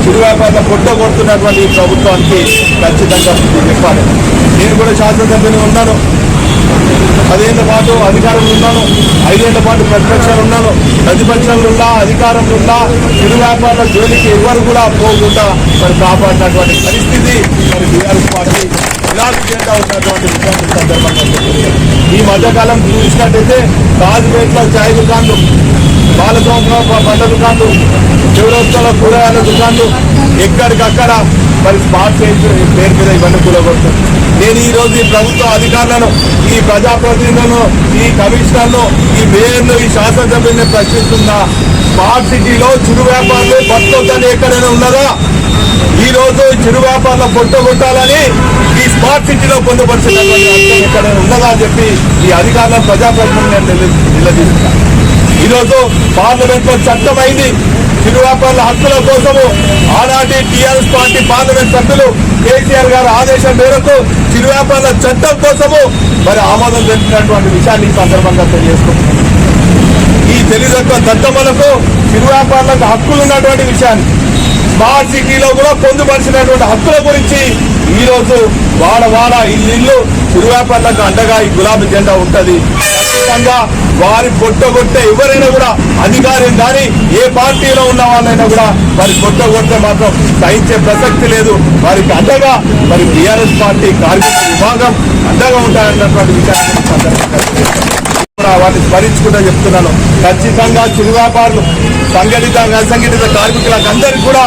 చిరు వ్యాపారుల కొట్టగొడుతున్నటువంటి ఈ ప్రభుత్వానికి ఖచ్చితంగా చెప్పాలి. నేను కూడా శాసనసభ్యుని ఉన్నాను, 10 ఏళ్ల పాటు అధికారంలో ఉన్నాను, 5 ఏళ్ల పాటు ప్రతిపక్షాలు ఉన్నాను. ప్రతిపక్షాలు ఉన్నా అధికారంలో ఉన్నా చిరు వ్యాపారుల జోలికి ఎవరు కూడా పోకుండా మరి కాపాడినటువంటి పరిస్థితి మరి టీఆర్ఎస్ పార్టీ గులాబీ జెండా ఉన్నటువంటి విషయాన్ని సందర్భంగా ఈ మధ్యకాలం చూసినట్టయితే కాజుపేటలో చాయ్ దుకాన్లు, బాల సంవత్సరం పండ్ల దుకాన్లు, చివరొత్తుల కూరగాయల దుకాన్లు ఎక్కడికక్కడ మరి స్పాట్ పేరు మీద ఇవన్నీ కూలగొడుతుంది. నేను ఈ రోజు ఈ ప్రభుత్వ అధికారులను, ఈ ప్రజాప్రతినిధులను, ఈ కమిషనర్ను, ఈ మేయర్ను, ఈ శాసనసభ్యుల్ని ప్రశ్నిస్తున్నా. స్మార్ట్ సిటీలో చిరు వ్యాపారులు బతకొద్దని ఎక్కడైనా ఉన్నదా? ఈ రోజు చిరు వ్యాపారుల కొట్టాలని ఈ స్మార్ట్ సిటీలో పొందుపరిచినటువంటి అర్థం ఎక్కడైనా ఉన్నదా అని చెప్పి ఈ అధికారులను, ప్రజాప్రతినిధులను నిలదీస్తున్నారు. ఈరోజు పార్లమెంట్ లో చట్టం అయింది చిరు వ్యాపారుల హక్కుల కోసము. ఆనాటి టీఆర్ఎస్ పార్టీ పార్లమెంట్ సభ్యులు కేసీఆర్ గారి ఆదేశం మేరకు చిరు వ్యాపారుల చట్టం కోసము మరి ఆమోదం తెలిపినటువంటి విషయాన్ని ఈ సందర్భంగా తెలియజేసుకుంటున్నాం. ఈ తెలుగు దత్తమ్మలకు చిరు వ్యాపారులకు హక్కులు ఉన్నటువంటి విషయాన్ని, స్మార్ట్ సిటీలో కూడా పొందుపరిచినటువంటి హక్కుల గురించి ఈ రోజు వాడ ఇల్లు చిరు వ్యాపారులకు అండగా ఈ గులాబీ జెండా ఉంటది. ఖచ్చితంగా వారి కొట్టగొట్టే ఎవరైనా కూడా అధికారం కానీ ఏ పార్టీలో ఉన్న వాళ్ళైనా కూడా వారి కొట్టగొట్టే మాత్రం సహించే ప్రసక్తి లేదు. వారికి అండగా మరి టీఆర్ఎస్ పార్టీ కార్మిక విభాగం అండగా ఉంటాయన్నటువంటి విషయాన్ని వాటిని స్మరించుకుంటూ చెప్తున్నాను. ఖచ్చితంగా చిరు వ్యాపారులు, సంఘటిత అసంఘటిత కార్మికులకు అందరికీ కూడా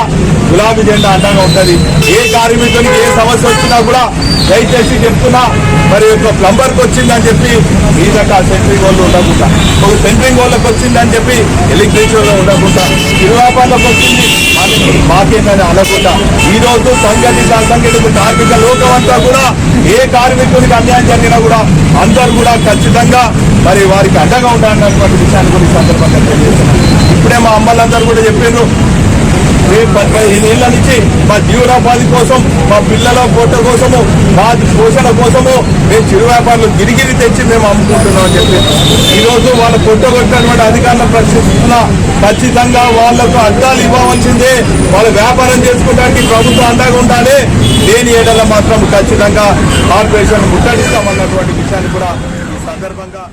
గులాబీ జెండా అండగా ఉంటుంది. ఏ కార్మికునికి ఏ సమస్య వచ్చినా కూడా దయచేసి చెప్తున్నా, మరి ఒక ప్లంబర్కి వచ్చిందని చెప్పి మీదట సెంట్రింగ్ వాళ్ళు ఉండకుండా, ఒక సెంట్రింగ్ వాళ్ళకి వచ్చిందని చెప్పి ఎలక్ట్రీషియన్ ఉండకుండా, చిరు వ్యాపారులకు వచ్చింది మాకేందని అనకుండా ఈ రోజు సంఘటిత అసంఘటిత కార్మిక లోకం అంతా కూడా ఏ కార్మికునికి అన్యాయం జరిగినా కూడా అందరూ కూడా ఖచ్చితంగా మరి వారికి అండగా ఉండాలన్నటువంటి విషయాన్ని కూడా ఈ సందర్భంగా తెలియజేస్తున్నాను. ఇప్పుడే మా అమ్మలందరూ కూడా చెప్పారు, 15 ఏళ్ల నుంచి మా జీవనోపాధి కోసం, మా పిల్లల పోట కోసము, మా పోషణ కోసము మేము చిరు వ్యాపారులు గిరిగిరి తెచ్చి మేము అమ్ముకుంటున్నాం అని చెప్పి ఈ రోజు వాళ్ళ కొట్టగొట్టినటువంటి అధికారులను ప్రశ్నిస్తున్నా. ఖచ్చితంగా వాళ్లకు అడ్డాలు ఇవ్వవలసిందే. వాళ్ళు వ్యాపారం చేసుకోవడానికి ప్రభుత్వం అండగా ఉండాలి. లేని ఏడల మాత్రం ఖచ్చితంగా కార్పొరేషన్ ముట్టడిస్తామన్నటువంటి విషయాన్ని కూడా ఈ సందర్భంగా